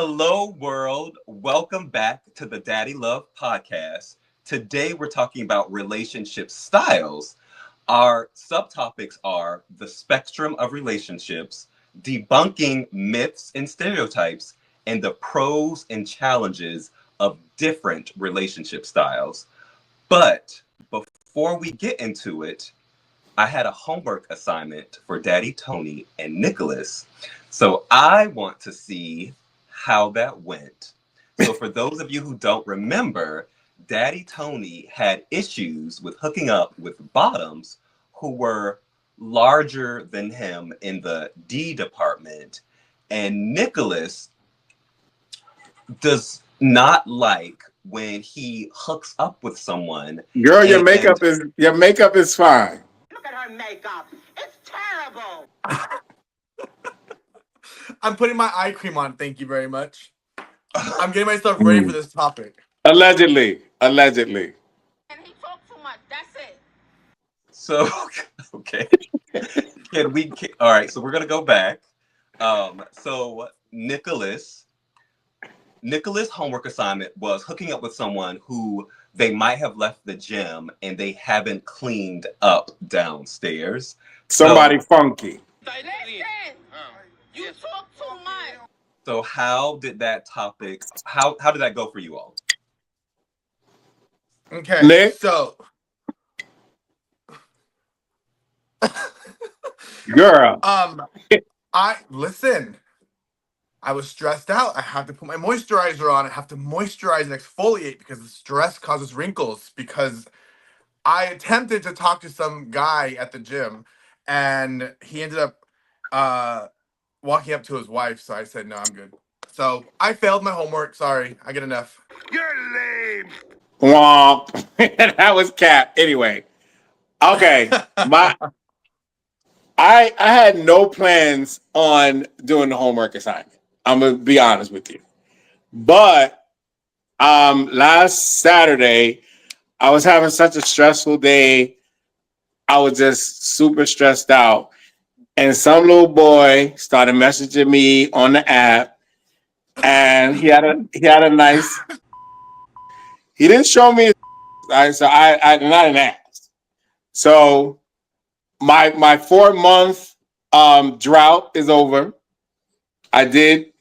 Hello, world. Welcome back to the Daddy Love podcast. Today, we're talking about relationship styles. Our subtopics are the spectrum of relationships, debunking myths and stereotypes, and the pros and challenges of different relationship styles. But before we get into it, I had a homework assignment for Daddy Tony and Nicholas. So I want to see how that went. So for those of you who don't remember, Daddy Tony had issues with hooking up with bottoms who were larger than him in the D department. And Nicholas does not like when he hooks up with someone. Girl, your makeup is fine. Look at her makeup. It's terrible. I'm putting my eye cream on. Thank you very much. I'm getting myself ready for this topic. Allegedly. And he talks too much. That's it. So, okay. All right, so we're going to go back. So Nicholas' homework assignment was hooking up with someone who they might have left the gym and they haven't cleaned up downstairs. Somebody funky. Listen, you talk too much. So how did that topic, how did that go for you all? Okay, Nick? so Girl. I was stressed out. I have to put my moisturizer on. I have to moisturize and exfoliate because the stress causes wrinkles. Because I attempted to talk to some guy at the gym, and he ended up walking up to his wife. So I said, no, I'm good. So I failed my homework. Sorry, I get enough. You're lame. Womp. That was cap. Anyway. Okay. I had no plans on doing the homework assignment. I'm gonna be honest with you. But last Saturday, I was having such a stressful day. I was just super stressed out. And some little boy started messaging me on the app. And he had a nice. He didn't show me. So I not an ass. So my 4-month drought is over. I did,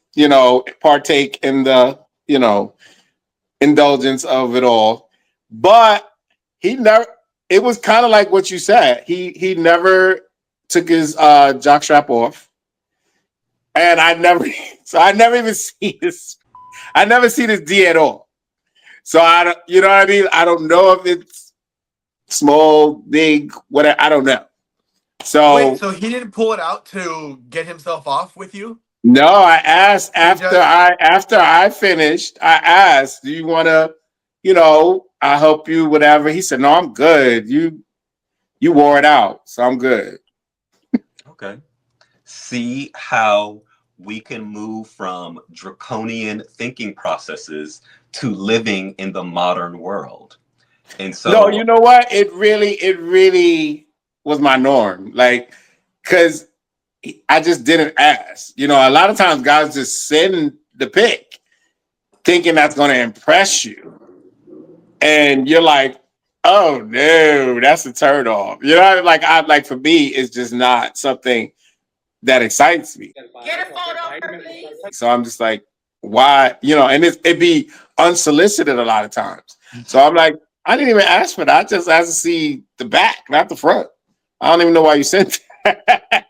partake in the, indulgence of it all. But it was kind of like what you said. He never took his jockstrap off. And I never even see this. I never see this D at all. So you know what I mean? I don't know if it's small, big, whatever. I don't know. So Wait, so he didn't pull it out to get himself off with you? No, I asked after I finished. I asked, "Do you want to, I help you, whatever?" He said, "No, I'm good. You wore it out, so I'm good." Okay. See how we can move from draconian thinking processes to living in the modern world. And so No, you know what? It really was my norm. Like, because I just didn't ask. A lot of times guys just send the pic thinking that's going to impress you. And you're like, oh no, that's a turn off. For me, it's just not something that excites me. Get a photo, please. So I'm just like, why? And it'd be unsolicited a lot of times. So I'm like, I didn't even ask for that. I just asked to see the back, not the front. I don't even know why you sent that.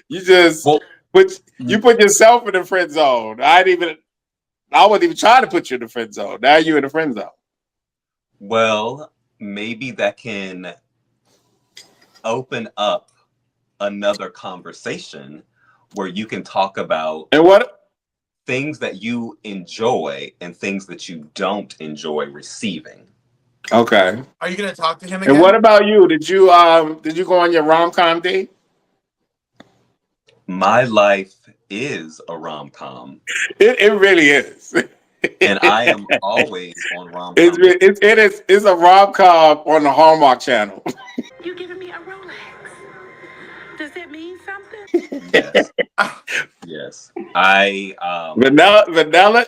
You just put yourself in the friend zone. I wasn't even trying to put you in the friend zone. Now you're in the friend zone. Well, maybe that can open up another conversation where you can talk about things that you enjoy and things that you don't enjoy receiving. Okay. Are you gonna talk to him again? And what about you? Did you go on your rom-com date? My life is a rom-com. It really is. And I am always on rom-com. It's a rom-com on the Hallmark Channel. You giving me a Rolex? Does that mean something? Yes. Yes. Vanilla.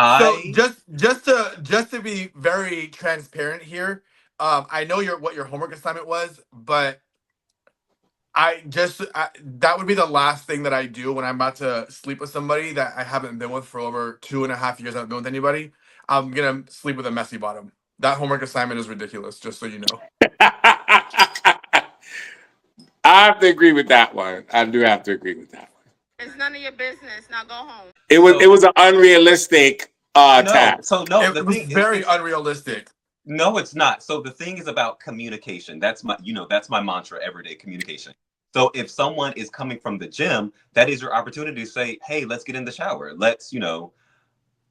So I just to be very transparent here, I know what your homework assignment was, but that would be the last thing that I do when I'm about to sleep with somebody that I haven't been with for over 2.5 years. I haven't been with anybody. I'm gonna sleep with a messy bottom. That homework assignment is ridiculous. Just so you know. I have to agree with that one. I do have to agree with that one. It's none of your business. Now go home. It so was an unrealistic no. task. So no, It the was thing is very it's unrealistic. no, it's not. So the thing is about communication. That's my mantra every day, communication. So if someone is coming from the gym, that is your opportunity to say, "Hey, let's get in the shower.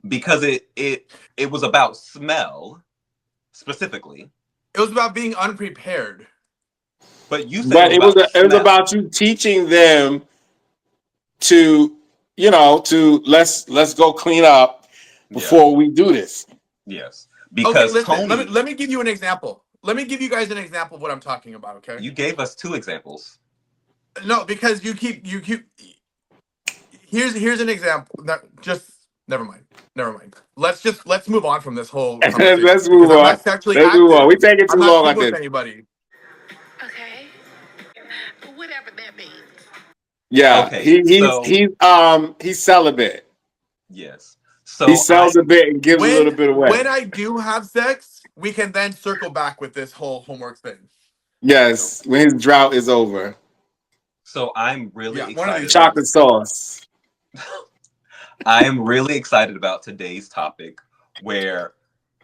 Because it was about smell specifically, It was about being unprepared. but you said it But was about it was smell. about you teaching them to, to let's go clean up Yeah. before we do this. Yes. Okay, Because listen. Let me Tony, let me give you an example. Let me give you guys an example of what I'm talking about. Okay. you gave us two examples. No, because you keep. Here's an example. That just never mind. Never mind. Let's move on from this whole conversation Let's because move I'm on. not sexually Let's move on. active. We taking I'm too not long on sleeping with this. anybody. Okay. Whatever that means. Yeah, Okay. So he's celibate. yes. He So sells a bit and gives a little bit When away. I do have sex, we can then circle back with this whole homework thing. Yes, when his drought is over. I'm really Yeah, one of excited these about Chocolate days. sauce. I am really excited about today's topic where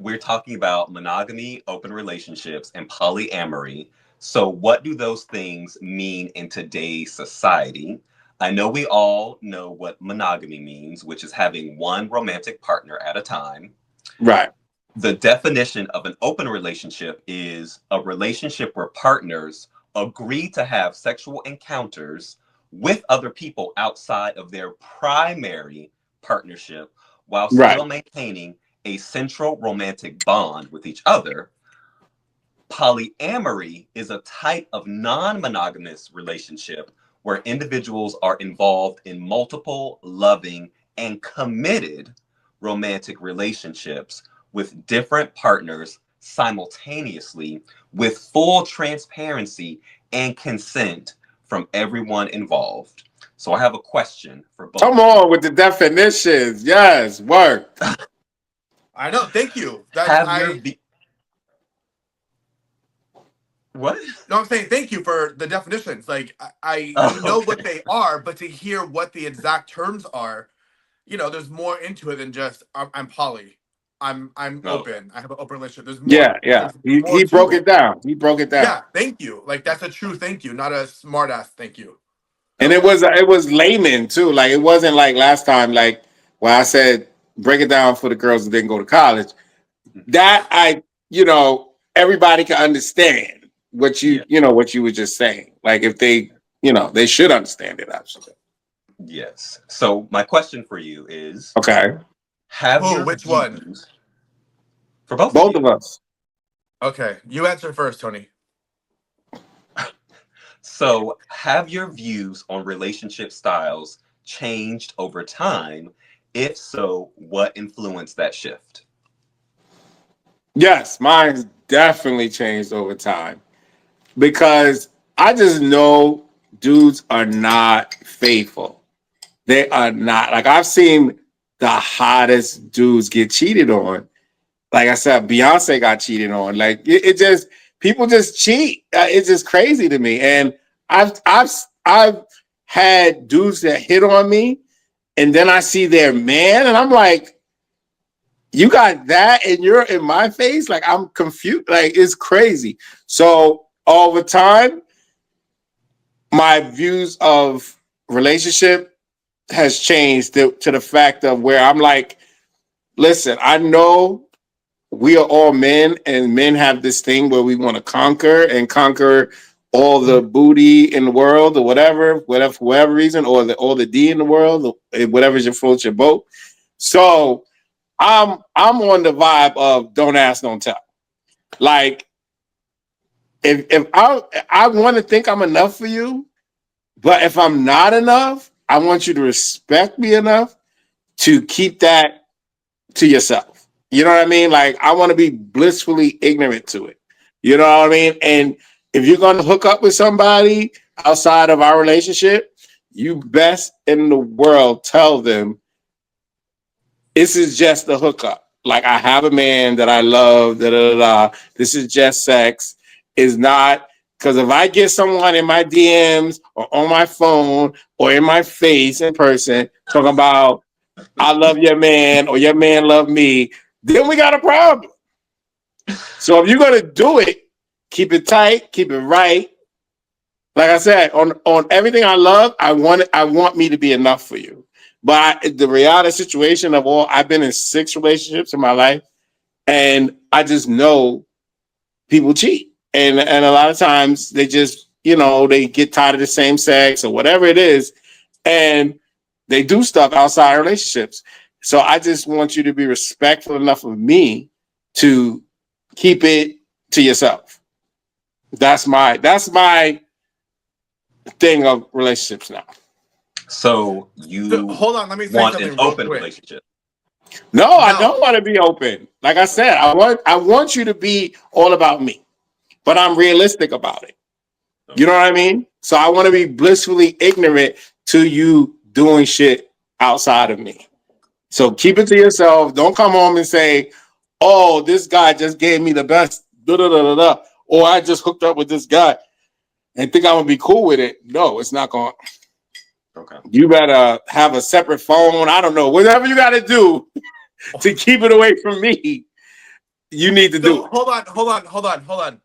we're talking about monogamy, open relationships, and polyamory. So, what do those things mean in today's society? I know we all know what monogamy means, which is having one romantic partner at a time. Right. The definition of an open relationship is a relationship where partners agree to have sexual encounters with other people outside of their primary partnership while Right. still maintaining a central romantic bond with each other. Polyamory is a type of non monogamous relationship where individuals are involved in multiple, loving, and committed romantic relationships with different partners simultaneously with full transparency and consent from everyone involved. So, I have a question for both Come of you. on with the definitions. Yes, work. I know. Thank you. That's Have your I. v- what? No, I'm saying thank you for the definitions. Like I you Oh, know what okay. they are, but to hear what the exact terms are, there's more into it than just I'm poly. I'm Okay. open. I have an open relationship. There's more. Yeah, yeah. There's more He to broke it it. down. He broke it down. Yeah. Thank you. Like that's a true thank you, not a smart ass thank you. And Okay. it was layman too. Like it wasn't like last time, like where I said break it down for the girls that didn't go to college. Mhm. That everybody can understand what Yeah. what you were just saying. Like if they, they should understand it, actually. Yes. So my question for you is, Okay. have Who? your Which one? views for both of Both you. of us. Okay, you answer first, Tony. So have your views on relationship styles changed over time? If so, what influenced that shift? Yes, mine's definitely changed over time because I just know dudes are not faithful. They are not. Like I've seen the hottest dudes get cheated on. Like I said, Beyonce got cheated on. Like it just people just cheat. It's just crazy to me. And I've had dudes that hit on me, and then I see their man, and I'm like, you got that, and you're in my face. Like I'm confused. Like it's crazy. So over time, my views of relationship has changed to the fact of where I'm like, listen, I know we are all men, and men have this thing where we want to conquer all the booty in the world, or whatever, for whatever reason, or all the D in the world, whatever's your floats your boat. So I'm on the vibe of don't ask, don't tell. Like if I want to think I'm enough for you, but if I'm not enough, I want you to respect me enough to keep that to yourself. You know what I mean? Like I want to be blissfully ignorant to it. You know what I mean? And if you're going to hook up with somebody outside of our relationship, you best in the world tell them this is just a hookup. Like I have a man that I love. Da, da, da, da. This is just sex. Is not because if I get someone in my DMs or on my phone or in my face in person talking about I love your man or your man love me, then we got a problem. So if you're gonna do it, keep it tight, keep it right. Like I said, on everything I love, I want me to be enough for you. But the reality situation of all, I've been in 6 relationships in my life, and I just know people cheat, and a lot of times they just they get tired of the same sex or whatever it is, and they do stuff outside relationships. So I just want you to be respectful enough of me to keep it to yourself. That's my thing of relationships now. So So, you hold on, let me say want an something real open quick. relationship? No, I don't No, want to be open. Like I said, I want you to be all about me, but I'm realistic about it. You know what I mean? So I want to be blissfully ignorant to you doing shit outside of me. So keep it to yourself. Don't come home and say, "Oh, this guy just gave me the best," da da da da da, or I just hooked up with this guy and think I'm gonna be cool with it. No, it's not going. Okay. You better have a separate phone. I don't know. Whatever you got to do to keep it away from me, you need to do so it. hold on.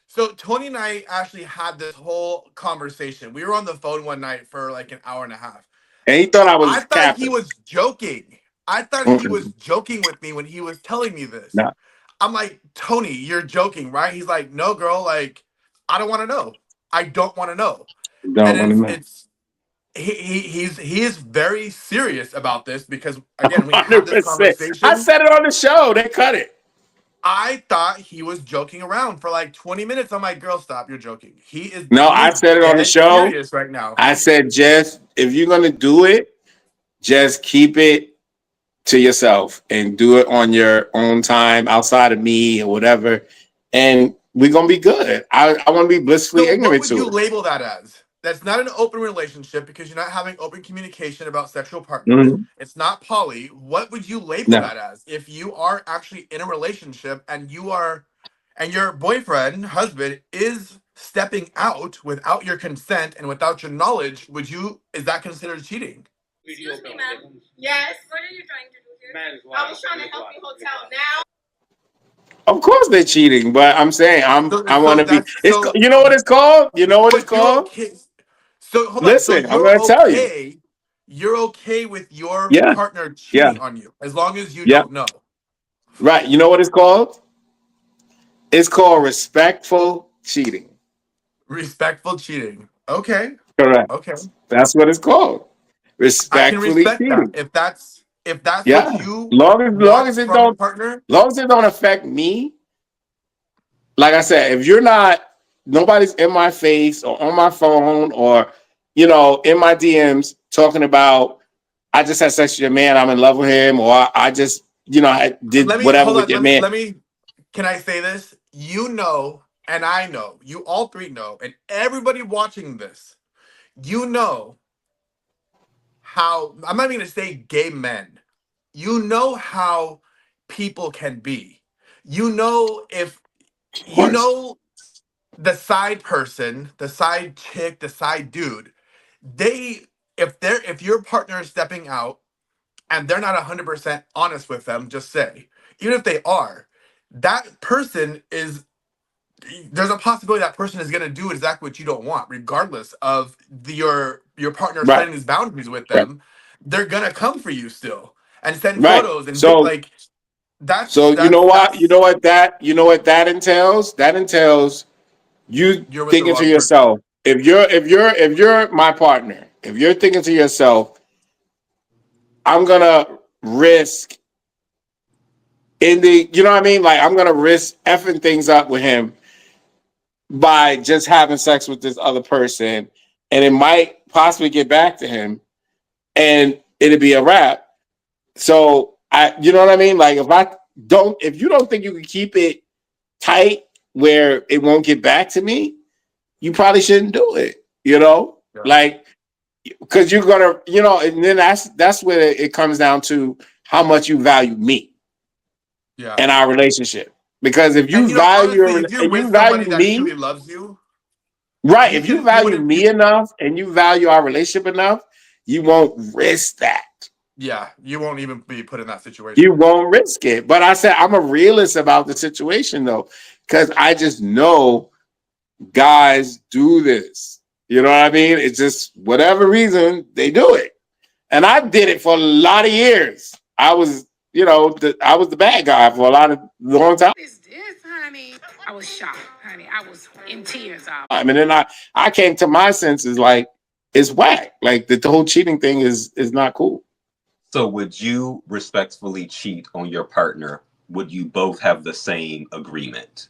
So Tony and I actually had this whole conversation. We were on the phone one night for like an hour and a half. And he thought I I was thought he capping. was joking. I thought he Okay. was joking with me when he was telling me this. No, I'm like, Tony, you're joking, right? He's like, no, girl, like, I don't want to know. I don't want to know. don't And want to know. it's he is very serious about this because again, we had this 100%. I conversation. said it on the show. They cut it. I thought he was joking around for like 20 minutes. I'm like, girl, stop, you're joking. No, He I is said it on the dead show. serious right now. I said, just if you're gonna do it, just keep it to yourself and do it on your own time outside of me or whatever. And we're gonna be good. I want to be blissfully So what ignorant would to you it. label that as? That's not an open relationship because you're not having open communication about sexual partners. Mhm. It's not poly. What would you label No. that as? If you are actually in a relationship and your boyfriend, husband is stepping out without your consent and without your knowledge, is that considered cheating? Excuse me, ma'am. Yes. What are you trying to do here? I was trying to help you hotel now. Of course they're cheating, but I'm saying I want So to be. that's It's so you know what it's called. You know what it's but you're called. okay. So hold on. So Listen, I'm gonna tell you. you're okay with your Yeah, partner yeah, cheating on you as long as you yeah. don't know. Right. You know what it's called? It's called respectful cheating. Respectful cheating. Okay. Correct. Okay. That's what it's called. I can Respectfully respect that. cheating. If that's Yeah. what you Long want as it from a don't partner, long as it don't affect me. Like I said, if you're not nobody's in my face or on my phone or in my DMs talking about I just had sex with your man, I'm in love with him, or I just I did let me whatever hold with on. your man. Let me can I say this? You know, and I know, you all three know, and everybody watching this, you know how I'm not even gonna say gay men. You know how people can be. You know if Of you course. know the side person, the side chick, the side dude, they if your partner is stepping out and they're not 100% honest with them, just say, even if they are, that person is there's a possibility that person is going to do exactly what you don't want regardless of your partner Right. setting these boundaries with Right. them. They're going to come for you still and send Right. photos and So like that's so you know that's what? that's You know what that entails? That entails you you're with the thinking to wrong person. yourself, if you're my partner, if you're thinking to yourself, I'm gonna risk in the you know what I mean? Like I'm gonna risk effing things up with him by just having sex with this other person, and it might possibly get back to him, and it'd be a wrap. So you know what I mean? Like if you don't think you can keep it tight where it won't get back to me, you probably shouldn't do it. You know, Yeah. like because you're gonna, and then that's where it comes down to how much you value me and our relationship. Because if you Honestly, if you're and you with somebody value that me, truly loves you, right? you If you can you value wouldn't me you enough and you value our relationship enough, you won't risk that. yeah, you won't even be put in that You situation. won't risk it. But I said I'm a realist about the situation though, because I just know guys do this. You know what I mean? It's just whatever reason they do it. And I did it for a lot of years. I was, I was the bad guy for a long time. What is this, honey? I was shocked, honey. I was in tears. And then I came to my senses like it's whack. Like the whole cheating thing is not cool. So would you respectfully cheat on your partner? Would you both have the same agreement?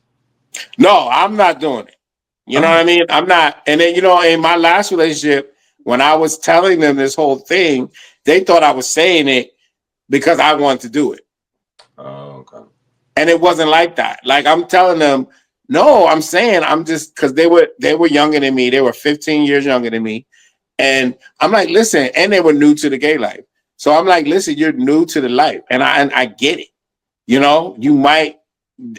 No, I'm not doing it. You know what I mean? I'm not. And then, in my last relationship, when I was telling them this whole thing, they thought I was saying it because I wanted to do it. Oh, okay. And it wasn't like that. Like I'm telling them, no, I'm saying I'm just because they were younger than me. They were 15 years younger than me. And I'm like, listen, and they were new to the gay life. So I'm like, listen, you're new to the life. And I get it.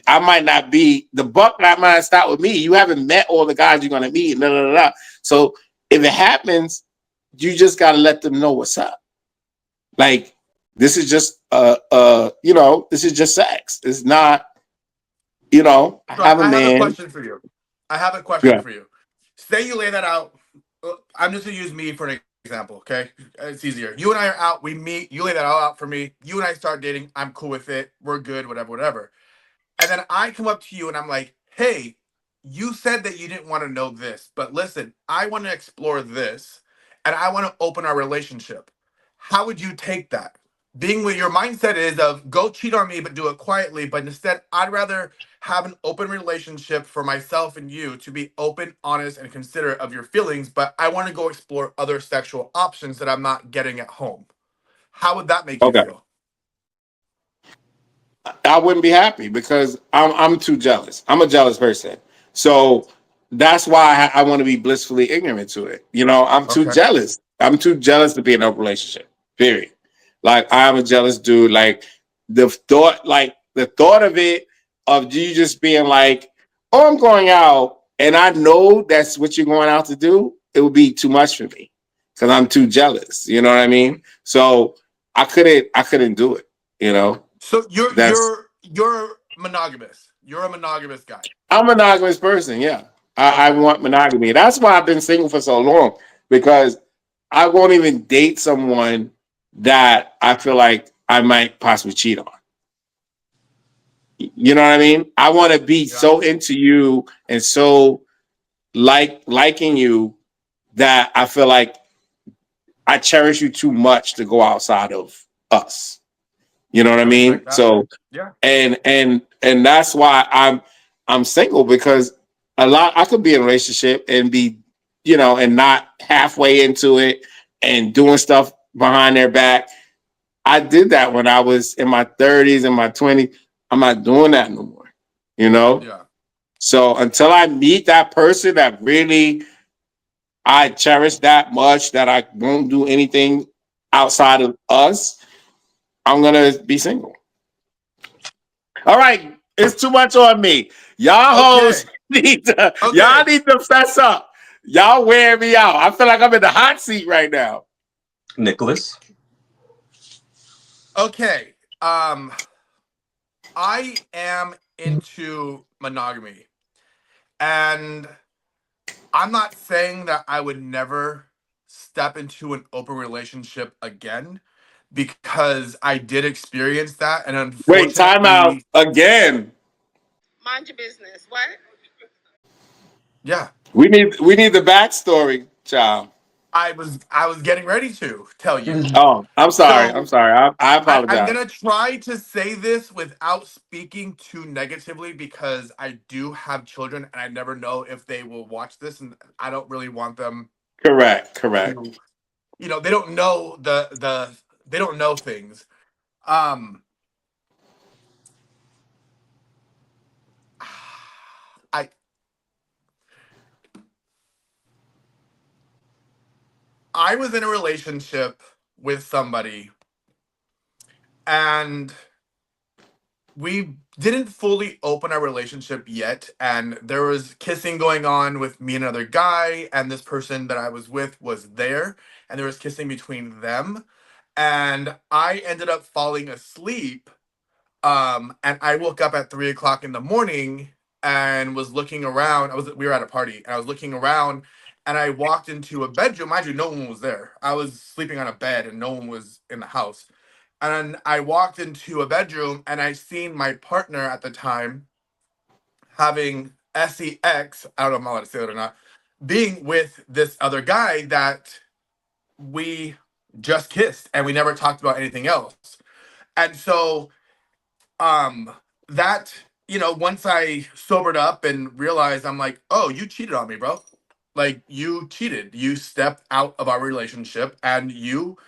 I might not be the buck that might start with me. You haven't met all the guys you're gonna meet. Blah, blah, blah. So if it happens, you just gotta let them know what's up. Like this is just this is just sex. It's not, I So have a I have a man. question for you. I have a question Yeah. for you. Say you lay that out. I'm just gonna use me for an example, okay? It's easier. You and I are out. We meet. You lay that all out for me. You and I start dating. I'm cool with it. We're good. Whatever, whatever. And then I come up to you and I'm like, hey, you said that you didn't want to know this, but listen, I want to explore this and I want to open our relationship. How would you take that? Being what your mindset is of go cheat on me, but do it quietly. But instead, I'd rather have an open relationship for myself and you to be open, honest, and considerate of your feelings. But I want to go explore other sexual options that I'm not getting at home. How would that make you Okay. feel? I wouldn't be happy because I'm too jealous. I'm a jealous person. So that's why I want to be blissfully ignorant to it. I'm too Okay. jealous. I'm too jealous to be in a relationship. Period. Like I'm a jealous dude. Like the thought of it, of you just being like, oh, I'm going out, and I know that's what you're going out to do. It would be too much for me because I'm too jealous. You know what I mean? So I couldn't do it. You know. So you're That's you're you're monogamous. You're a monogamous guy. I'm a monogamous person. Yeah, I Okay. want monogamy. That's why I've been single for so long, because I won't even date someone that I feel like I might possibly cheat on. You know what I mean? I want to be Yeah. so into you and so liking you that I feel like I cherish you too much to go outside of us. You know what I I mean? respect that. So Yeah. and that's why I'm single, because a lot I could be in a relationship and be, and not halfway into it and doing stuff behind their back. I did that when I was in my 30s and my 20s. I'm not doing that no more, you know? Yeah. So until I meet that person that really I cherish that much that I won't do anything outside of us, I'm gonna be single. All right, it's too much on me. Y'all hoes Okay. y'all Okay. need to fess up. Y'all wear me out. I feel like I'm in the hot seat right now. Nicholas? Okay. I am into monogamy. And I'm not saying that I would never step into an open relationship again because I did experience that and Wait, time out unfortunately, again. Mind your business. What? yeah. We need the backstory, child. I was getting ready to tell you. Oh, I'm sorry. I'm So sorry. I I'm apologize. gonna try to say this without speaking too negatively because I do have children and I never know if they will watch this, and I don't really want them Correct. Correct. to, they don't know they don't know things. Um, I I was in a relationship with somebody and we didn't fully open our relationship yet, and there was kissing going on with me and another guy, and this person that I was with was there, and there was kissing between them, and I ended up falling asleep. And I woke up at 3 o'clock in the morning and was looking around. We were at a party and I was looking around and I walked into a bedroom. Mind you, no one was there. I was sleeping on a bed and no one was in the house. And I walked into a bedroom and I seen my partner at the time having sex. I don't know if I'm allowed to say it or not. Being with this other guy that we just kissed and we never talked about anything else. And so um that once I sobered up and realized, I'm like, oh, you cheated on me, bro. Like, you cheated, you stepped out of our relationship and you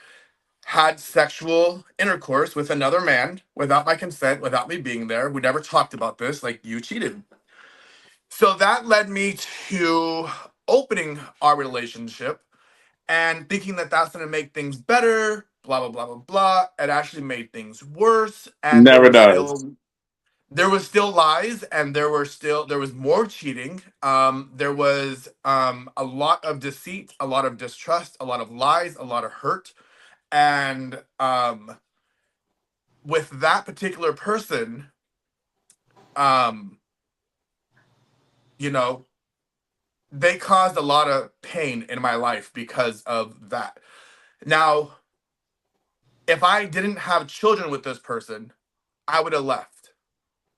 had sexual intercourse with another man without my consent, without me being there. We never talked about this. Like, you cheated. So that led me to opening our relationship and thinking that that's going to make things better, blah blah blah blah blah. It actually made things worse, and Never does. there was still lies, and there was more cheating. There was a lot of deceit, a lot of distrust, a lot of lies, a lot of hurt. And with that particular person, um you know they caused a lot of pain in my life because of that. Now, if I didn't have children with this person, I would have left.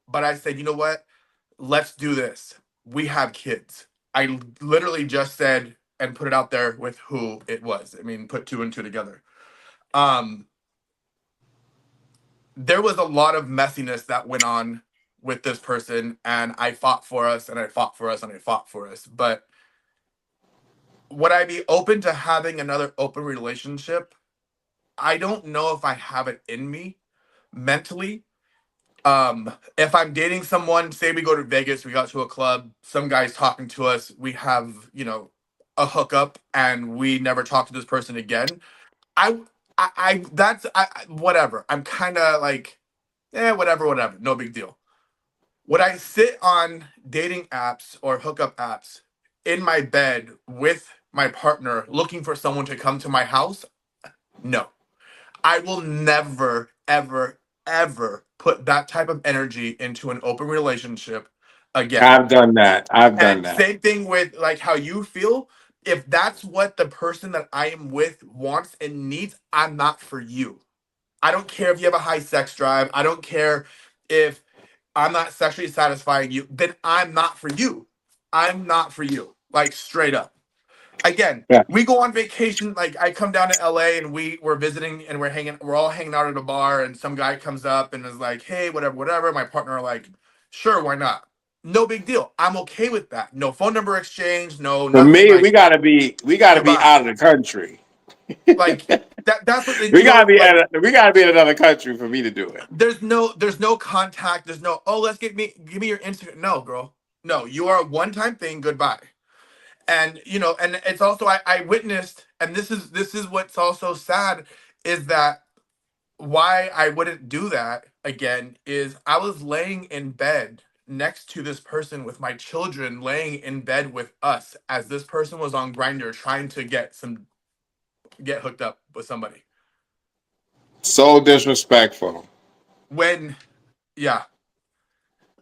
But I said, you know what, let's do this. We have kids. I literally just said and put it out there with who it was. I mean, put two and two together. Um, there was a lot of messiness that went on with this person, and I fought for us, and I fought for us, and I fought for us. But would I be open to having another open relationship? I don't know if I have it in me mentally. If I'm dating someone, say we go to Vegas, we got to a club, some guy's talking to us, we have, a hookup and we never talk to this person again. I whatever. I'm kind of like, whatever, whatever. No big deal. Would I sit on dating apps or hookup apps in my bed with my partner looking for someone to come to my house? No. I will never, ever, ever put that type of energy into an open relationship again. I've done that. I've done And that. same thing with like how you feel. If that's what the person that I am with wants and needs, I'm not for you. I don't care if you have a high sex drive. I don't care if I'm not sexually satisfying you. Then I'm not for you. I'm not for you. Like, straight up. Again, Yeah. we go on vacation. Like, I come down to LA and we're visiting and we're all hanging out at a bar, and some guy comes up and is like, hey, whatever, whatever. My partner are like, sure, why not? No big deal. I'm okay with that. No phone number exchange, no For nothing. me, Like, we gotta be goodbye. out of the country. Like, that's what, you know, like, We gotta be in another country for me to do it. there's no contact. There's no, oh, let's give me your Instagram. No, girl. No, you are a one-time thing. Goodbye. And and it's also, I witnessed, and this is what's also sad, is that why I wouldn't do that again is I was laying in bed next to this person with my children, laying in bed with us as this person was on Grinder trying to get hooked up with somebody. So disrespectful. When Yeah,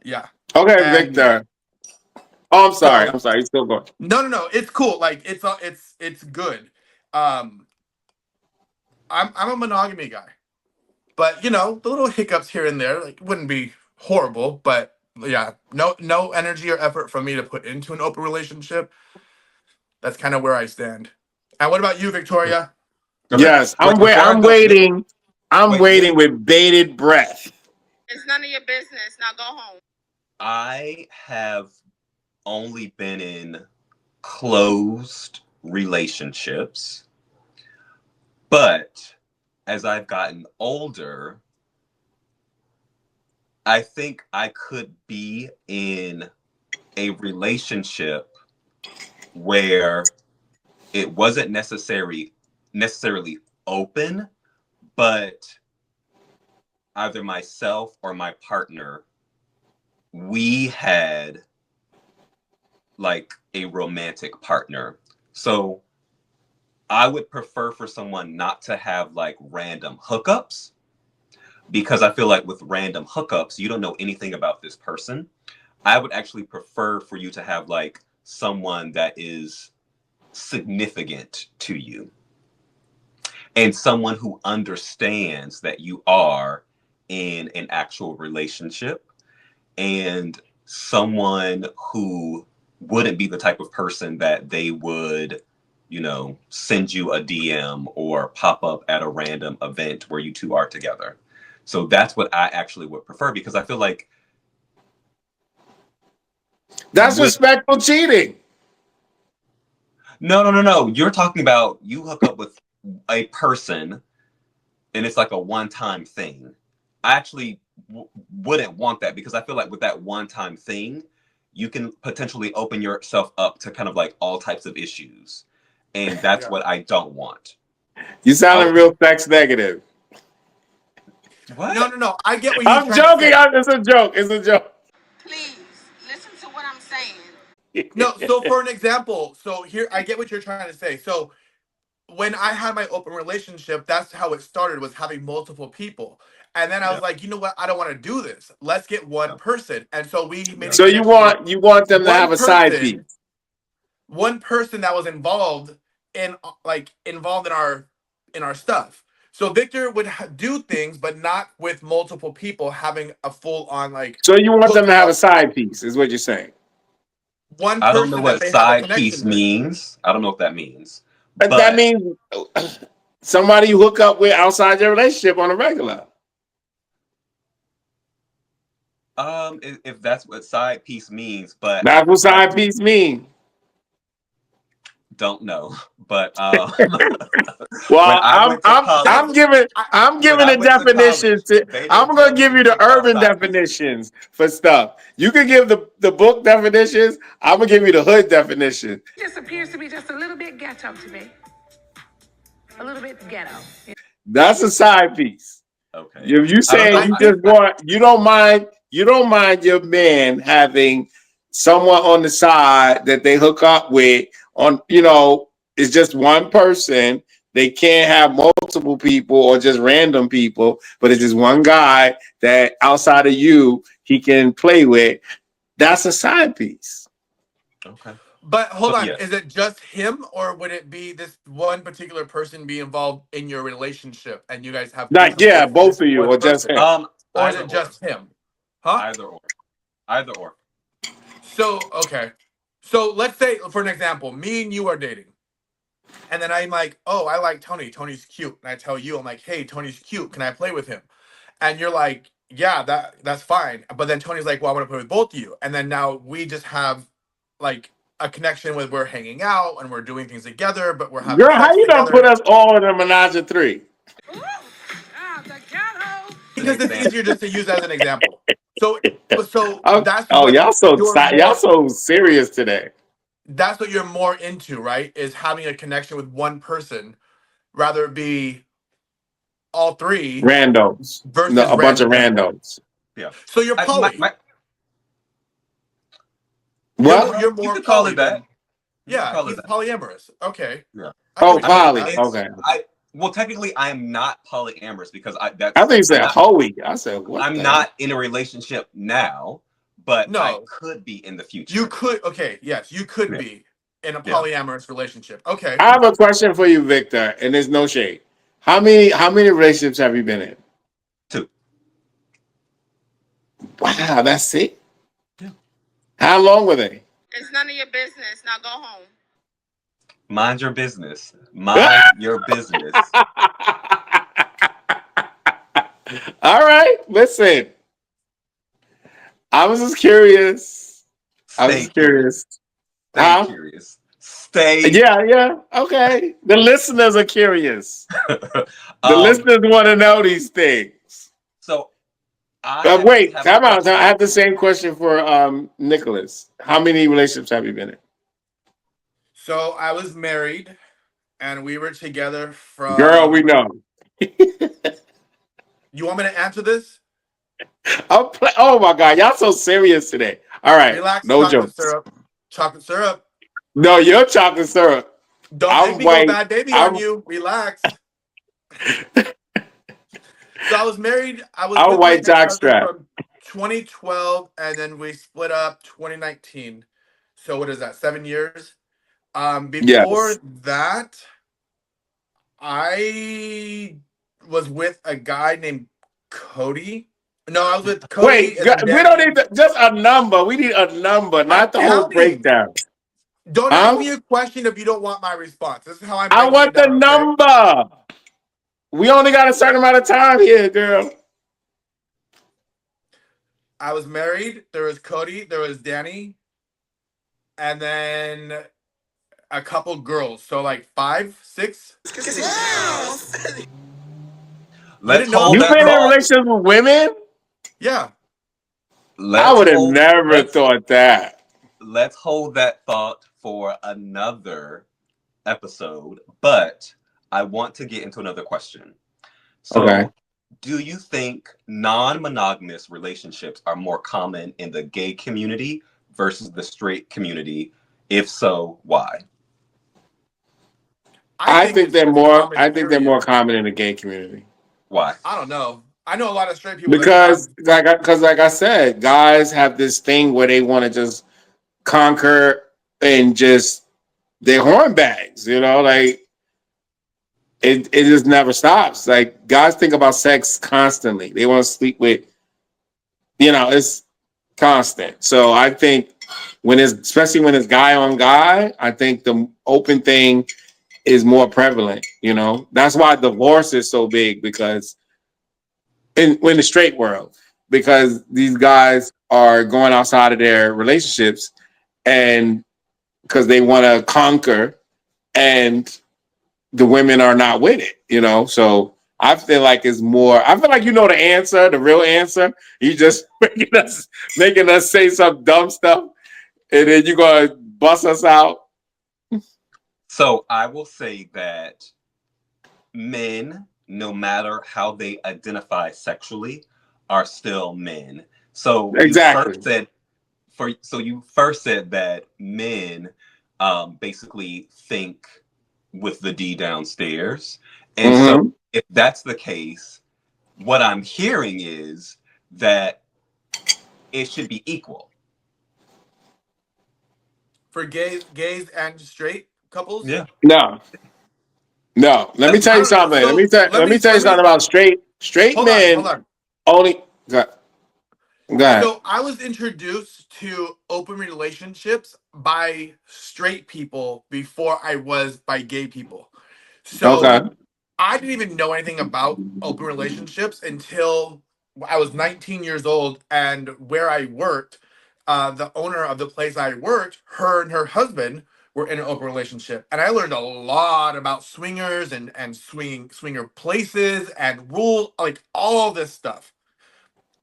yeah. Okay, And Victor. Oh, I'm sorry. so, I'm sorry. You still going? no, it's cool. Like, it's good. um I'm a monogamy guy. But the little hiccups here and there, like, wouldn't be horrible. But yeah, no energy or effort from me to put into an open relationship. That's kind of where I stand. And what about you, Victoria? Okay. Yes, Wait, before I I'm go, waiting. I'm wait, waiting with bated breath. It's none of your business. Now go home. I have only been in closed relationships, but as I've gotten older, I think I could be in a relationship where it wasn't necessarily open, but either myself or my partner, we had like a romantic partner. So I would prefer for someone not to have like random hookups, because I feel like with random hookups, you don't know anything about this person. I would actually prefer for you to have like someone that is significant to you and someone who understands that you are in an actual relationship, and someone who wouldn't be the type of person that they would, send you a DM or pop up at a random event where you two are together. So that's what I actually would prefer, because I feel like That's with respectful cheating. no. You're talking about you hook up with a person and it's like a one-time thing. I actually wouldn't want that, because I feel like with that one-time thing, you can potentially open yourself up to kind of like all types of issues. And that's Yeah. what I don't want. You sounding real sex negative. What? No. I get what he's I'm trying to joking. say. It's a joke. It's a joke. Please listen to what I'm saying. No, so for an example, so here I get what you're trying to say. So when I had my open relationship, that's how it started, was having multiple people. And then I was Yeah. like, you know what? I don't want to do this. Let's get one Yeah. person. And so we made Yeah. a So connection with you want them to one have a side piece. person, one person that was involved in our stuff. So Victor would do things, but not with multiple people having a full on like So you want them to have a hookup. side piece, is what you're saying. One I don't know person that what they have a side piece connection with. means. I don't know what that means. But that But means somebody you hook up with outside your relationship on a regular. if that's what side piece means, but That's what side piece mean. don't know. But when Well, I went to college, I'm when giving I a went to definition college, to. they I'm didn't gonna tell me give you the anything about urban side pieces. definitions for stuff. You can give the book definitions. I'm gonna give you the hood definition. Just appears to be just a little bit ghetto to me. A little bit ghetto. That's a side piece. Okay. If you I don't saying know. you just want, you don't mind your man having someone on the side that they hook up with on, it's just one person. They can't have multiple people or just random people, but it's just one guy that outside of you he can play with. That's a side piece. Okay. But hold So on, yes. is it just him, or would it be this one particular person be involved in your relationship, and you guys have Like, threesomes yeah, with both this of you one or just person, him. or is Either it or. just him? Huh? Either or. So okay, so let's say for an example, me and you are dating, and then I'm like, oh, I like Tony. Tony's cute, and I tell you, I'm like, hey, Tony's cute. Can I play with him? And you're like, yeah, that's fine. But then Tony's like, well, I want to play with both of you. And then now we just have like a connection with, we're hanging out and we're doing things together, but we're having Girl, how sex you don't put together. us all in a menage a three? Ooh, the ghetto. An Because it's example. easier just to use as an example. So Oh, that's oh, what y'all so serious today. that's what you're more into, right? Is having a connection with one person, rather it be all three Randos. No, versus a bunch of random people. randos. Yeah. So you're I, my, poly. my, What? You're you more could call poly it that. than. You could Yeah, call it he's that. polyamorous. Okay. Yeah. I get Oh, what you mean. poly. It's Okay. well, technically, I am not polyamorous, because I think you said hoey. I said, what I'm the hell? not in a relationship now, but I No, could be in the you future. could. Okay, yes, you could Yeah. be in a Yeah. polyamorous relationship. Okay. I have a question for you, Victor, and there's no shade. How many relationships have you been in? 2. Wow, that's it. Yeah. How long were they? It's none of your business. Now go home. Mind your business. Mind your business. All right, listen. I was just curious. I was Stay just curious. curious. Stay Huh? curious. Stay. Yeah, yeah. Okay. The listeners are curious. The um, listeners want to know these things. so I actually Wait, have a time out. I question. have the same question for Nicholas. How many relationships have you been in? So I was married, and we were together Girl, we from. know. You want me to answer this? Oh my God, y'all so serious today. All right, Relax, no chocolate jokes. syrup. Chocolate syrup. No, you're chocolate syrup. Don't make I'm me go white. bad baby on I'm you. Relax. So I was married. I was I'm with my white ex-husband jockstrap. from 2012, and then we split up 2019. So what is that? 7 years. Before Yes. that, I was with a guy named Cody. No, I was with Cody Wait, and then we don't Danny. need just a number. We need a number, I'm not the whole counting. breakdown. Don't ask Huh? me a question if you don't want my response. This is how I'm I breaking it want the down, okay? number. We only got a certain amount of time here, girl. I was married. There was Cody. There was Danny. And then a couple girls. So like five, six. You Let's didn't know hold You've that been before? in thought. relationships with women? Yeah. I Let's would have hold. never Let's thought that. let's hold that thought for another episode. But I want to get into another question. Okay. So, do you think non-monogamous relationships are more common in the gay community versus the straight community? If so, why? I think it's just common, I think they're period. more common in the gay community. Why? I don't know. I know a lot of straight people that have. Because like I said, guys have this thing where they want to just conquer and just they're horn bags, like it just never stops. Like guys think about sex constantly. They want to sleep with, it's constant. So I think especially when it's guy on guy, I think the open thing is more prevalent. That's why divorce is so big because in the straight world, because these guys are going outside of their relationships and because they want to conquer and the women are not with it. So I feel like you know the answer, the real answer. You just making us say some dumb stuff and then you're gonna bust us out. So, I will say that men, no matter how they identify sexually, are still men. So you Exactly. first said that men basically think with the D downstairs. And so Mm-hmm. if that's the case, what I'm hearing is that it should be equal. For gays and straight couples. Yeah. No. No. Let me That's tell I you don't know. something. So Let me tell you something about straight hold on, hold men on. only go ahead. So I was introduced to open relationships by straight people before I was by gay people. Okay. So I didn't even know anything about open relationships until I was 19 years old, and where I worked, the owner of the place I worked, her and her husband were in an open relationship, and I learned a lot about swingers and swinger places and rules, like all this stuff.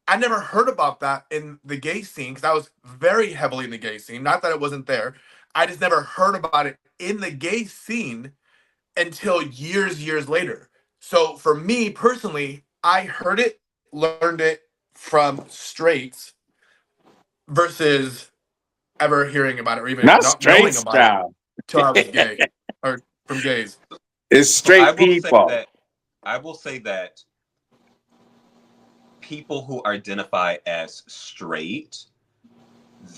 I never heard about that in the gay scene because I was very heavily in the gay scene. Not that it wasn't there. I just never heard about it in the gay scene until years later. So for me personally, I heard it, learned it from straights versus ever hearing about it or even Not not straight knowing about it style. till I was gay or from gays. It's So straight people. I will say that people who identify as straight,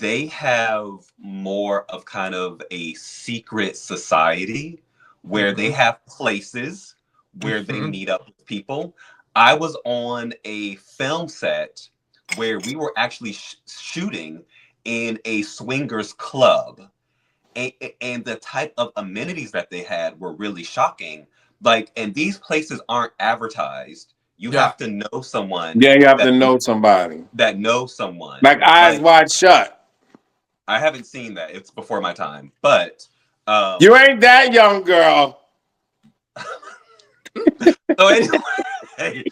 they have more of kind of a secret society where they Mm-hmm. have places where they Mm-hmm. meet up with people. I was on a film set where we were actually shooting in a swingers club. and the type of amenities that they had were really shocking. Like, and these places aren't advertised. You Yeah. have to know someone Yeah, you have to know somebody. that knows someone. Like Eyes Like, Wide Shut. I haven't seen that. It's before my time. But You ain't that young, girl. so anyway,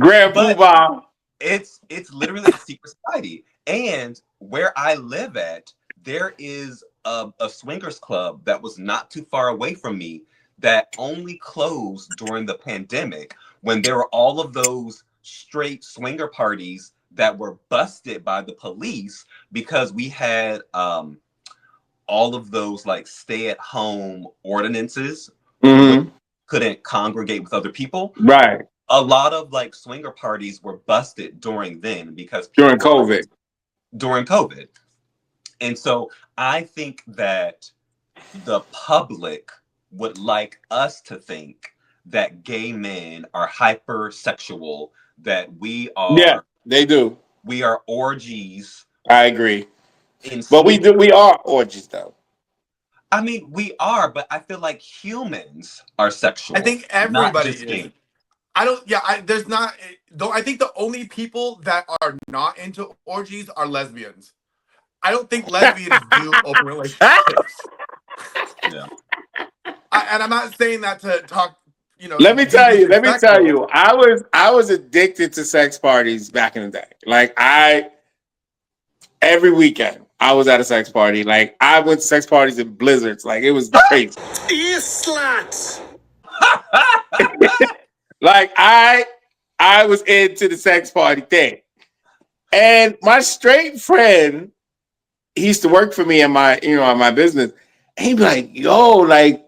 Grand but Poobah. it's literally a secret society. And where I live at, there is a swingers club that was not too far away from me that only closed during the pandemic when there were all of those straight swinger parties that were busted by the police because we had all of those like stay-at-home ordinances where Mm-hmm. you couldn't congregate with other people. Right. A lot of like swinger parties were busted during then because people During were like COVID. during COVID. And so I think that the public would like us to think that gay men are hypersexual, that Yeah, they do. we are orgies I agree. in But swing. we are orgies though. I mean, we are, but I feel like humans are sexual, I think not everybody just is. gay. I don't. Yeah, there's not. Though I think the only people that are not into orgies are lesbians. I don't think lesbians do open relationships. Yeah. And I'm not saying that to talk, Let me be tell you, let me tell disrespectful. you, I was addicted to sex parties back in the day. Like every weekend I was at a sex party. Like I went to sex parties in blizzards. Like it was crazy. You slut! Like I was into the sex party thing. And my straight friend, he used to work for me in my, in my business. And he'd be like, yo, like,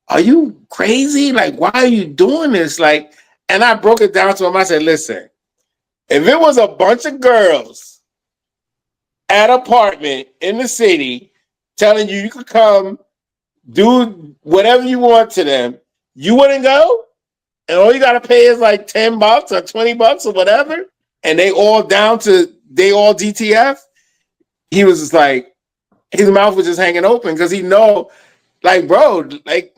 are you crazy? Like, why are you doing this? Like, and I broke it down to him. I said, listen, if it was a bunch of girls at an apartment in the city telling you could come do whatever you want to them, you wouldn't go? And all you gotta pay is like $10 or $20 or whatever, and they all DTF. He was just like, his mouth was just hanging open because he know, like, bro, like,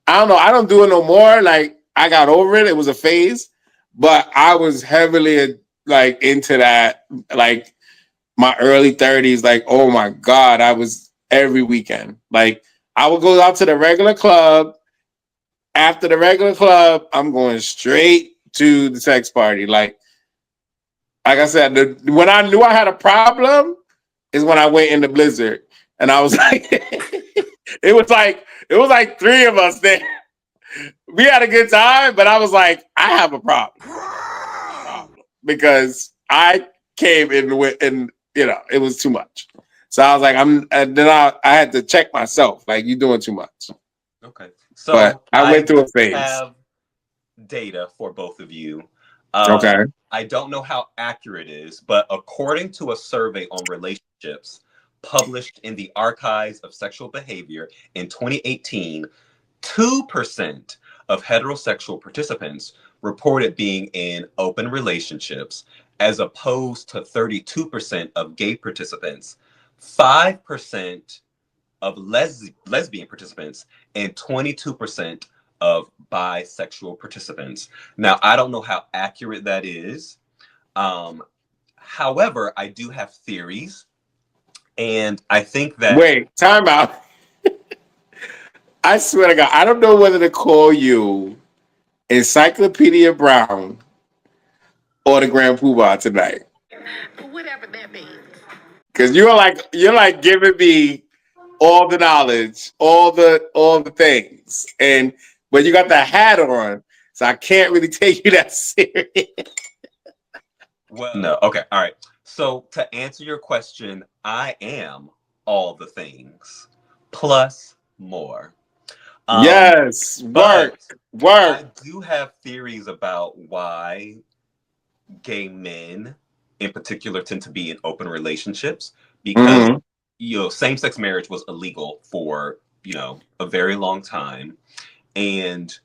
I don't know, I don't do it no more. Like, I got over it. It was a phase, but I was heavily like into that, like my early 30s. Like, oh my God, I was every weekend. Like, I would go out to the regular club. After the regular club, I'm going straight to the sex party. Like I said, when I knew I had a problem is when I went in the blizzard, and I was like, it was like three of us there. We had a good time, but I was like, I have a problem because I came in with, and it was too much. So I was like, and then I had to check myself. Like, you're doing too much. Okay. But So I went I through a phase. have data for both of you. Okay. I don't know how accurate it is, but according to a survey on relationships published in the Archives of Sexual Behavior in 2018, 2% of heterosexual participants reported being in open relationships, as opposed to 32% of gay participants, 5% of lesbian participants, and 22% of bisexual participants. Now, I don't know how accurate that is. However, I do have theories, and I think that Wait, time out. I swear to God, I don't know whether to call you Encyclopedia Brown or the Grand Poobah tonight. Whatever that means. Because you're like giving me all the knowledge, all the things. But you got the hat on, so I can't really take you that serious. well, no, okay, all right. So to answer your question, I am all the things plus more. Yes, But I work. do have theories about why gay men in particular tend to be in open relationships because Mm-hmm. same-sex marriage was illegal for a very long time, and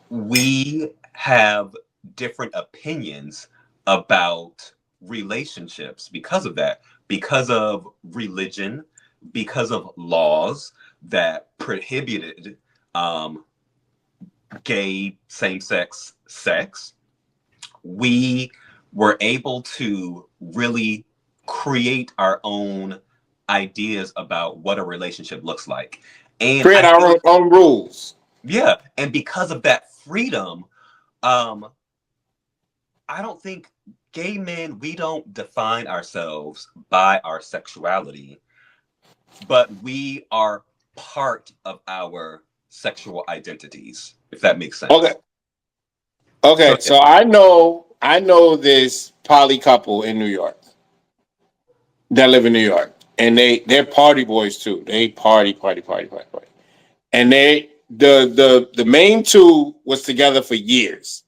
we have different opinions about relationships because of that. because of religion, because of laws that prohibited gay same-sex sex, we were able to really create our own ideas about what a relationship looks like. And Create I feel our own rules. yeah, and because of that freedom, I don't think gay men, we don't define ourselves by our sexuality, but we are part of our sexual identities, if that makes Okay. sense. So Okay. yeah, So I know this poly couple in New York that live in New York, and they're party boys too. They party. And the main two was together for years,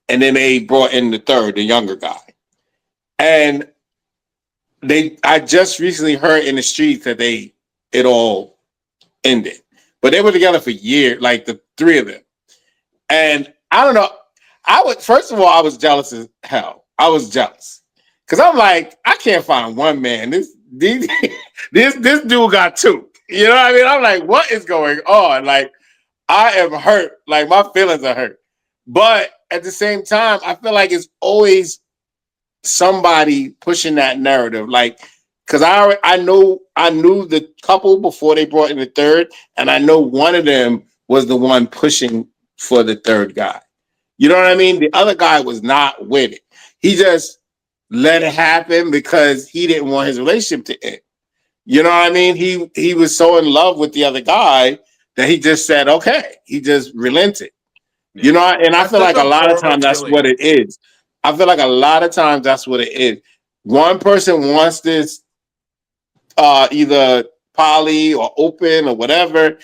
and then they brought in the third, the younger guy, and I just recently heard in the streets that it all ended, but they were together for years, like the three of them. And I don't know. First of all, I was jealous as hell. I was jealous because I'm like, I can't find one man. This dude got two. You know what I mean? I'm like, what is going on? Like, I am hurt. Like, my feelings are hurt. But at the same time, I feel like it's always somebody pushing that narrative. Like, because I knew the couple before they brought in the third, and I know one of them was the one pushing for the third guy. You know what I mean? The other guy was not with it. He just let it happen because he didn't want his relationship to end. You know what I mean? He was so in love with the other guy that he just said, okay. He just relented. yeah. You know, and I That's feel such like a a lot of horrible times that's what feeling. it is. I feel like a lot of times that's what it is. One person wants this either poly or open or whatever,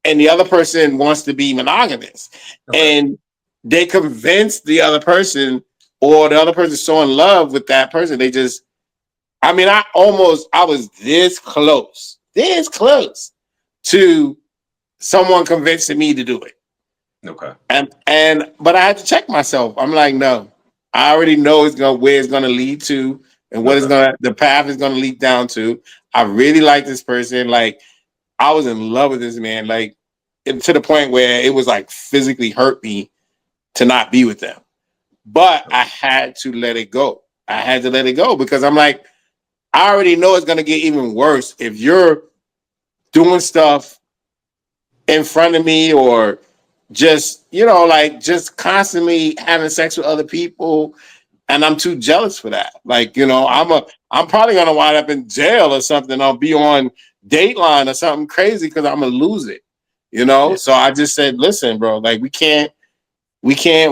and the other person wants to be monogamous. Okay. And they convince the other person, or the other person's so in love with that person, they just, I mean, I was this close to someone convincing me to do it. Okay. But I had to check myself. I'm like, no, I already know where it's gonna lead to, and what Okay. the path is gonna lead down to. I really like this person. Like, I was in love with this man, like, to the point where it was like physically hurt me to not be with them. But I had to let it go. I had to let it go because I'm like, I already know it's gonna get even worse if you're doing stuff in front of me, or just, like, just constantly having sex with other people, and I'm too jealous for that. Like, I'm probably gonna wind up in jail or something. I'll be on Dateline or something crazy because I'm gonna lose it. Yeah. So I just said, listen, bro, like, we can't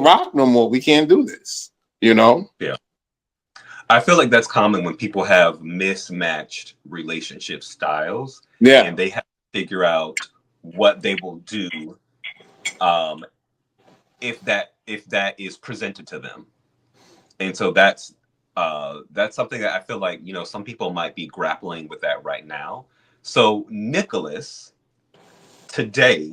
rock no more. We can't do this. Yeah. I feel like that's common when people have mismatched relationship styles Yeah. and they have to figure out what they will do um, if that is presented to them. And so that's something that I feel like, some people might be grappling with that right now. So Nicholas, today,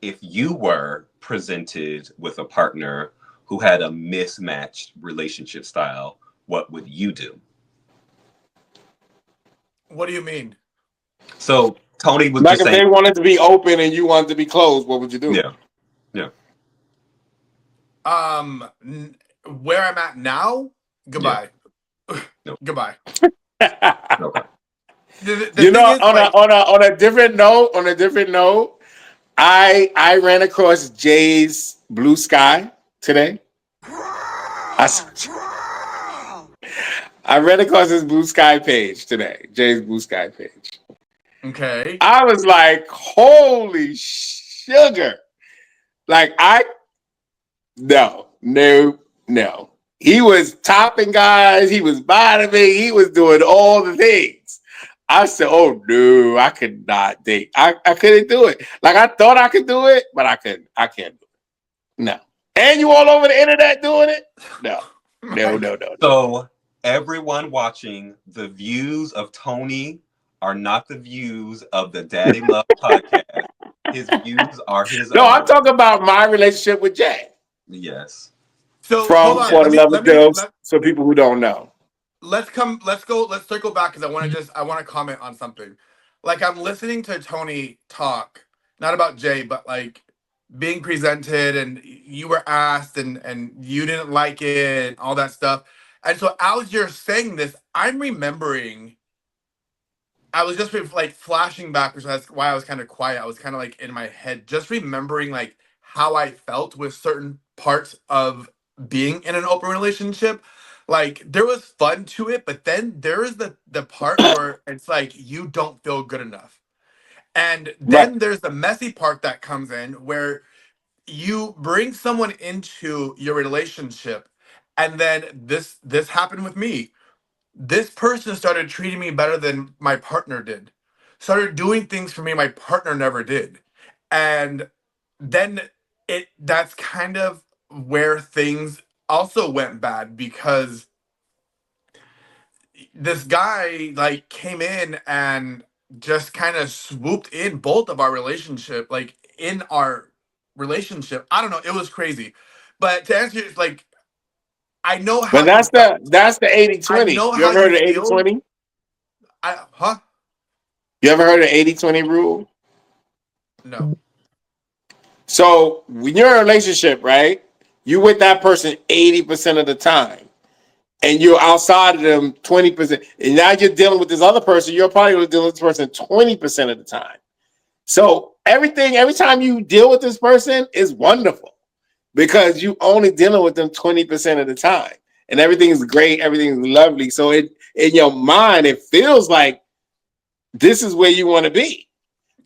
if you were presented with a partner who had a mismatched relationship style, what would you do? What do you mean? So Tony was Like, just if saying, they wanted to be open and you wanted to be closed, what would you do? yeah, yeah, Where I'm at now, yeah, goodbye. no, Goodbye. okay, The thing is, like, On a different note, I ran across Jay's Blue Sky today. I ran across his Blue Sky page today. Jay's Blue Sky page. okay. I was like, holy sugar! Like, no. He was topping guys. He was bottoming. He was doing all the things. I said, oh no, I could not date. I couldn't do it. Like, I thought I could do it, but I couldn't. I can't do it. No. And you all over the internet doing it? No. No. So everyone watching, the views of Tony are not the views of the Daddy Love podcast. His views are his No, I'm own. talking about my relationship with Jay Yes. So hold from on. For the Love of Let me Dilfs, for people who don't know. let's circle back because I want to comment on something. Like, I'm listening to Tony talk, not about Jay, but like being presented, and you were asked, and you didn't like it, and all that stuff. And so as you're saying this, I'm remembering. I was just like flashing backwards. That's why I was kind of quiet. I was kind of like in my head, just remembering like how I felt with certain parts of being in an open relationship. Like, there was fun to it, but then there is the part where it's like you don't feel good enough. And Right. then there's the messy part that comes in where you bring someone into your relationship, and then this happened with me. This person started treating me better than my partner did, started doing things for me my partner never did. And then that's kind of where things also went bad, because this guy like came in and just kind of swooped in both of our relationship, like in our relationship. I don't know, it was crazy. But to answer you, like, I know But how you felt. that's the 80 I 20. know You how ever you heard of 80 feel. 20? Huh? You ever heard of 80-20 rule? No. So when you're in a relationship, right, you with that person 80% of the time. And you're outside of them 20%. And now you're dealing with this other person, you're probably going to deal with this person 20% of the time. So every time you deal with this person is wonderful because you only dealing with them 20% of the time. And everything is great, everything is lovely. So in your mind, it feels like this is where you want to be.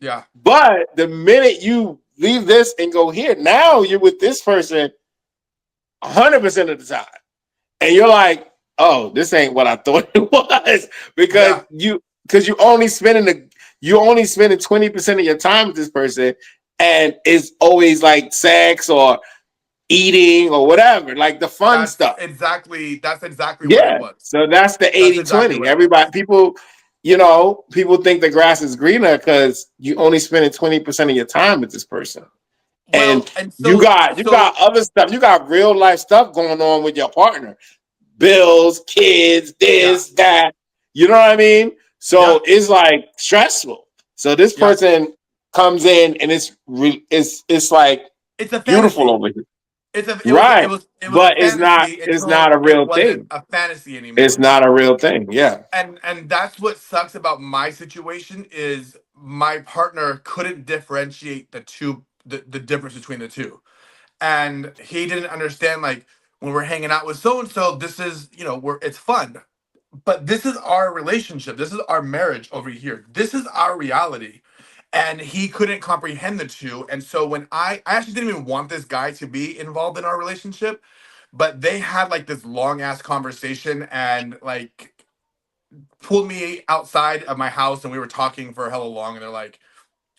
Yeah. But the minute you leave this and go here, now you're with this person 100% of the time. And you're like, oh, this ain't what I thought it was. Because Yeah. you only spending 20% of your time with this person, and it's always like sex or eating or whatever, like the fun stuff. That's exactly what it Yeah. was. So that's the That's 80 exactly 20. what it was. Everybody, people think the grass is greener because you only spending 20% of your time with this person. And Well, and you so got you got other stuff. You got real life stuff going on with your partner. Bills, kids, yeah. this, that. You know what I mean? Yeah. So it's like stressful. So this Yeah. person comes in and it's like It's a beautiful fantasy. over here. It Right. was a But it's fantasy not until a it real wasn't thing. a fantasy It's anymore. not a real thing. Yeah. And that's what sucks about my situation is my partner couldn't differentiate the difference between the two. And he didn't understand, like, when we're hanging out with so and so, this is, it's fun. But this is our relationship. This is our marriage over here. This is our reality. And he couldn't comprehend the two. And so when I actually didn't even want this guy to be involved in our relationship, but they had like this long ass conversation and like pulled me outside of my house, and we were talking for hella long, and they're like,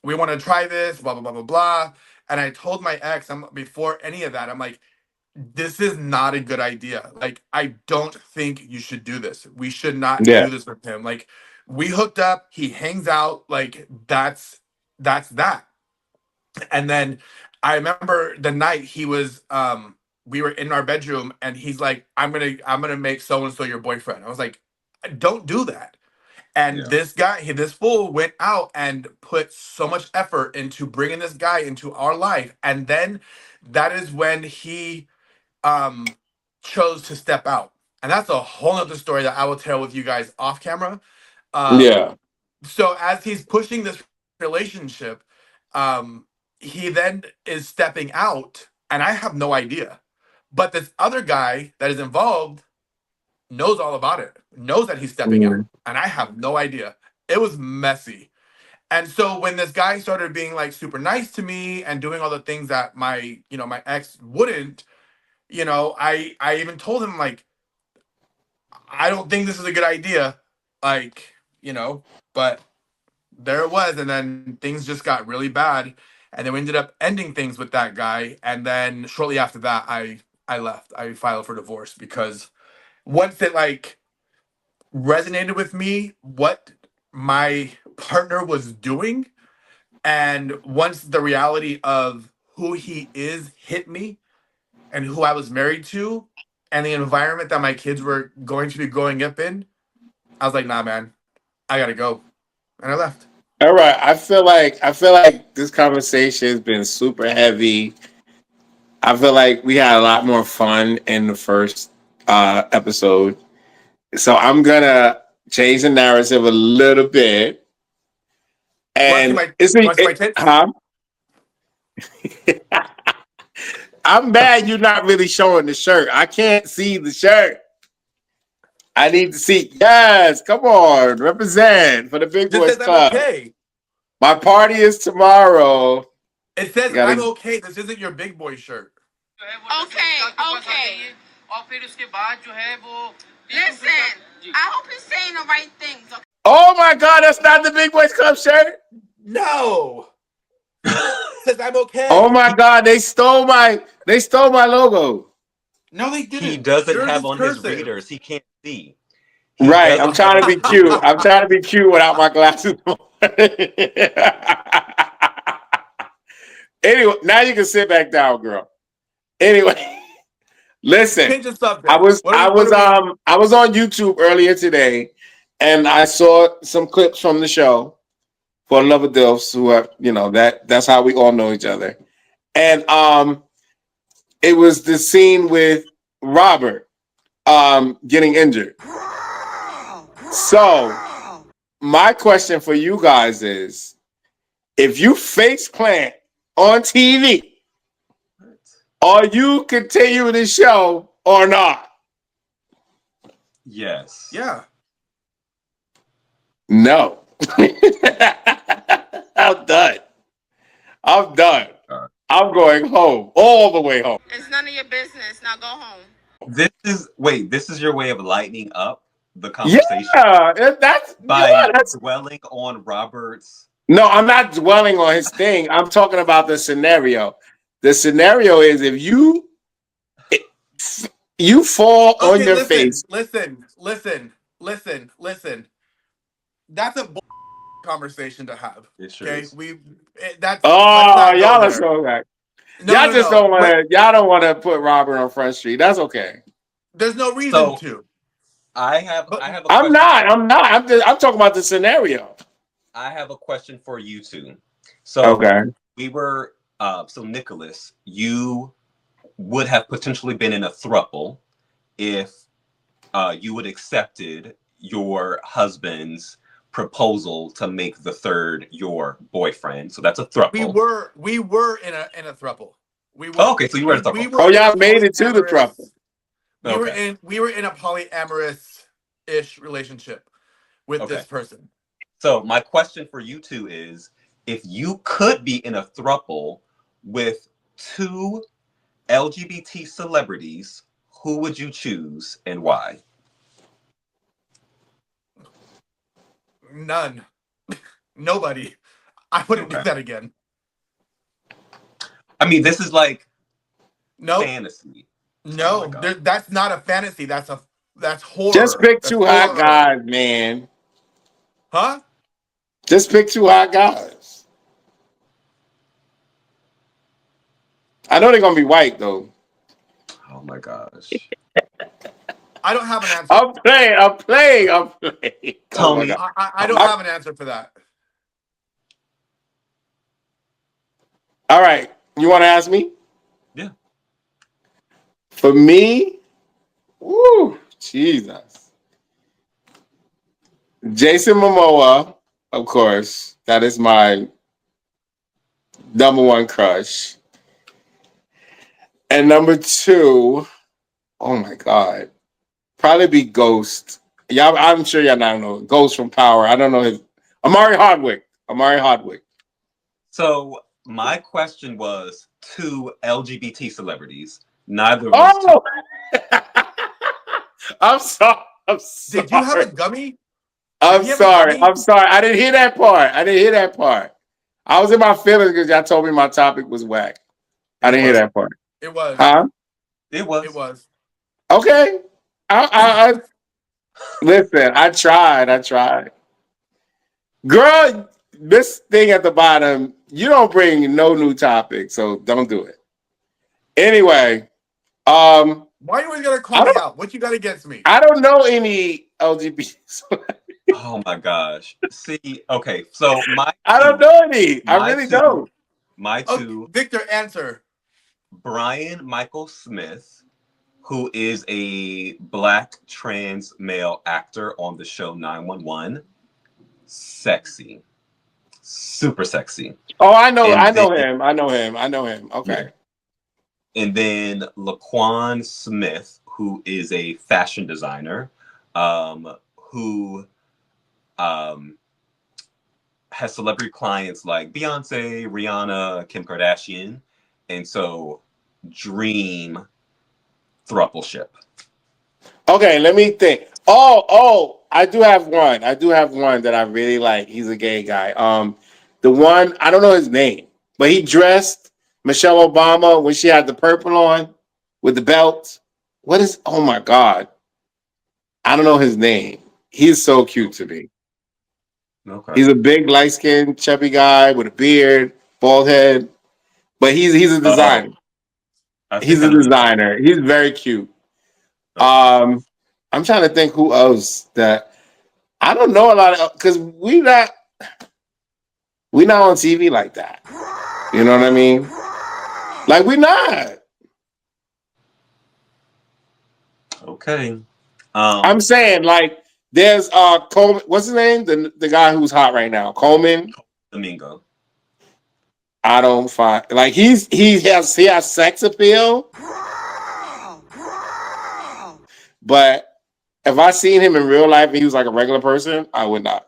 we want to try this, blah, blah, blah, blah, blah. And I told my ex, before any of that, I'm like, this is not a good idea. Like, I don't think you should do this. We should not Yeah. do this with him. Like, we hooked up, he hangs out, like, that's that. And then I remember the night we were in our bedroom, and he's like, I'm gonna make so and so your boyfriend. I was like, don't do that. And Yeah. this fool went out and put so much effort into bringing this guy into our life. And then that is when he um chose to step out. And that's a whole nother story that I will tell with you guys off camera. Um, Yeah. so as he's pushing this relationship, um, he then is stepping out, and I have no idea. But this other guy that is involved knows all about it, knows that he's stepping out, Mhm. and I have no idea. It was messy. And so when this guy started being like super nice to me and doing all the things that my ex wouldn't, I even told him, like, I don't think this is a good idea. Like, but there it was. And then things just got really bad. And then we ended up ending things with that guy. And then shortly after that, I left. I filed for divorce because once it like resonated with me what my partner was doing, and once the reality of who he is hit me and who I was married to, and the environment that my kids were going to be growing up in, I was like, nah, man, I gotta go. And I left. All right. I feel like this conversation has been super heavy. I feel like we had a lot more fun in the first episode. So I'm gonna change the narrative a little bit. And Want to see my tits? huh? I'm mad you're not really showing the shirt. I can't see the shirt. I need to see. Yes, come on, represent for the Big Just Boys says I'm Club. okay. My party is tomorrow. It says Gotta- I'm okay. This isn't your big boy shirt. Okay. Listen, I hope you're saying the right things. Okay? Oh my God, that's not the Big Boys Club shirt. No. It says I'm okay. Oh my God, they stole my logo. No, they didn't. He doesn't Yours have is on cursive. his readers. He can't see. He Right, I'm doesn't trying to have be cute. I'm trying to be cute without my glasses on. Anyway, now you can sit back down, girl. Anyway, listen. Change the subject. I was on YouTube earlier today, and I saw some clips from the show for Love of DILFs, who are, that's how we all know each other. And it was the scene with Robert getting injured. So my question for you guys is, if you face plant on TV, are you continuing the show or not? Yes. Yeah. No. I'm done. I'm going home, all the way home. It's none of your business. Now go home. This is your way of lightening up the conversation Yeah, that's dwelling on Robert's. No, I'm not dwelling on his thing. I'm talking about the scenario. The scenario is if you fall on your face. Listen. That's a conversation to have. It sure Okay, is. let's Oh, not go y'all there. are so right. No, Y'all no, just no. don't want to. Y'all don't want to put Robert on Front Street. That's okay. There's no reason to. I have a I'm question. not. I'm talking about the scenario. I have a question for you two. So we were so Nicholas, you would have potentially been in a throuple if you would accepted your husband's proposal to make the third your boyfriend. So that's a throuple. We were in a throuple. We were. Oh, okay, so you were in a throuple. Y'all made it to the throuple. We were in a polyamorous-ish relationship with this person. So my question for you two is, if you could be in a throuple with two LGBT celebrities, who would you choose and why? None. Nobody. I wouldn't do that again. I mean, this is like fantasy. No, that's not a fantasy. That's horror. Just pick two hot guys, man. Huh? Just pick two hot guys. I know they're gonna be white though. Oh my gosh. I don't have an answer. I'm playing. Tony, I don't have an answer for that. All right. You want to ask me? Yeah. For me, woo, Jesus. Jason Momoa, of course. That is my number one crush. And number two, oh my God, probably be Ghost. Y'all, I'm sure y'all not know Ghost from Power. I don't know his Amari Hardwick. So my question was two LGBT celebrities. Neither of us. I'm sorry. Did you have a gummy? I'm sorry. I didn't hear that part. I was in my feelings because y'all told me my topic was whack. I didn't hear that part. It was. Huh? It was. Okay. I listen, I tried. Girl, this thing at the bottom, you don't bring no new topic, so don't do it. Anyway, Why you always gotta call I me don't. out? What you got against me? I don't know any LGBT. Oh my gosh. See, okay, so I don't know any. I my really two, don't. my Okay, two, Victor, answer. Brian Michael Smith, who is a black trans male actor on the show 911. Sexy. Super sexy. Oh, I know. And I then know him. I know him. I know him. yeah. Okay. And then Laquan Smith, who is a fashion designer, who um, has celebrity clients like Beyonce, Rihanna, Kim Kardashian, and so dream throupleship. Okay. Let me think. Oh. I do have one. I do have one that I really like. He's a gay guy. The one I don't know his name, but he dressed Michelle Obama when she had the purple on with the belt. What is? Oh my God. I don't know his name. He's so cute to me. Okay. He's a big, light-skinned, chubby guy with a beard, bald head, but he's a Oh, designer. I He's think I a know who you're talking designer. He's very cute. about. Okay. I'm trying to think who else that I don't know a lot of because we not on TV like that. You know what I mean? Like we not. Okay. I'm saying like there's Coleman. What's his name? The guy who's hot right now, Coleman. Domingo. I don't find like he has sex appeal, but if I seen him in real life and he was like a regular person, I would not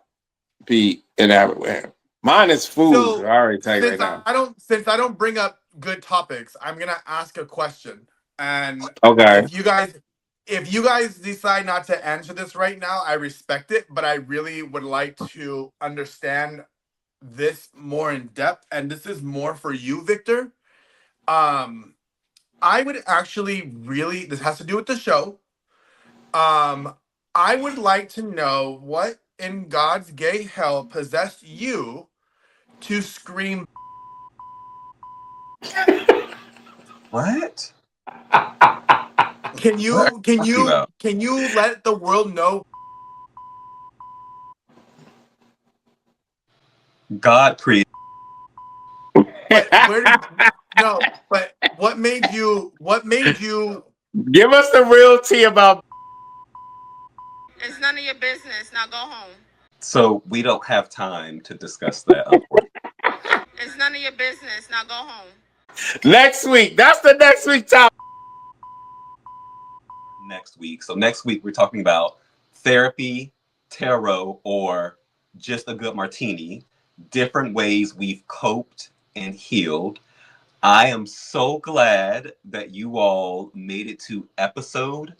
be enamored with him. Mine is food. I So already tell you right now. since I don't bring up good topics, I'm gonna ask a question. And Okay. if you guys decide not to answer this right now, I respect it, but I really would like to understand this more in depth. And this is more for you, Victor. I would actually really this has to do with the show. I would like to know what in God's gay hell possessed you to scream. What? Can What are you you talking about? let the world know? God created. But where did no? But what made you? Give us the real tea about. It's none of your business. Now go home. So we don't have time to discuss that, unfortunately. It's none of your business. Now go home. Next week. That's the next week topic. Next week. So next week we're talking about therapy, tarot, or just a good martini. Different ways we've coped and healed. I am so glad that you all made it to episode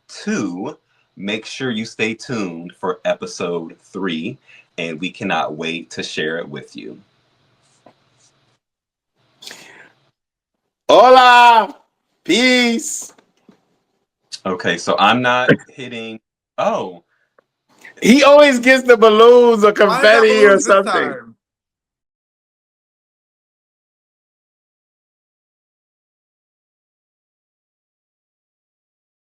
2. Make sure you stay tuned for episode 3, and we cannot wait to share it with you. Hola. Peace. Okay, so I'm not hitting. Oh, He always gets the balloons or I got confetti or balloons this something. time.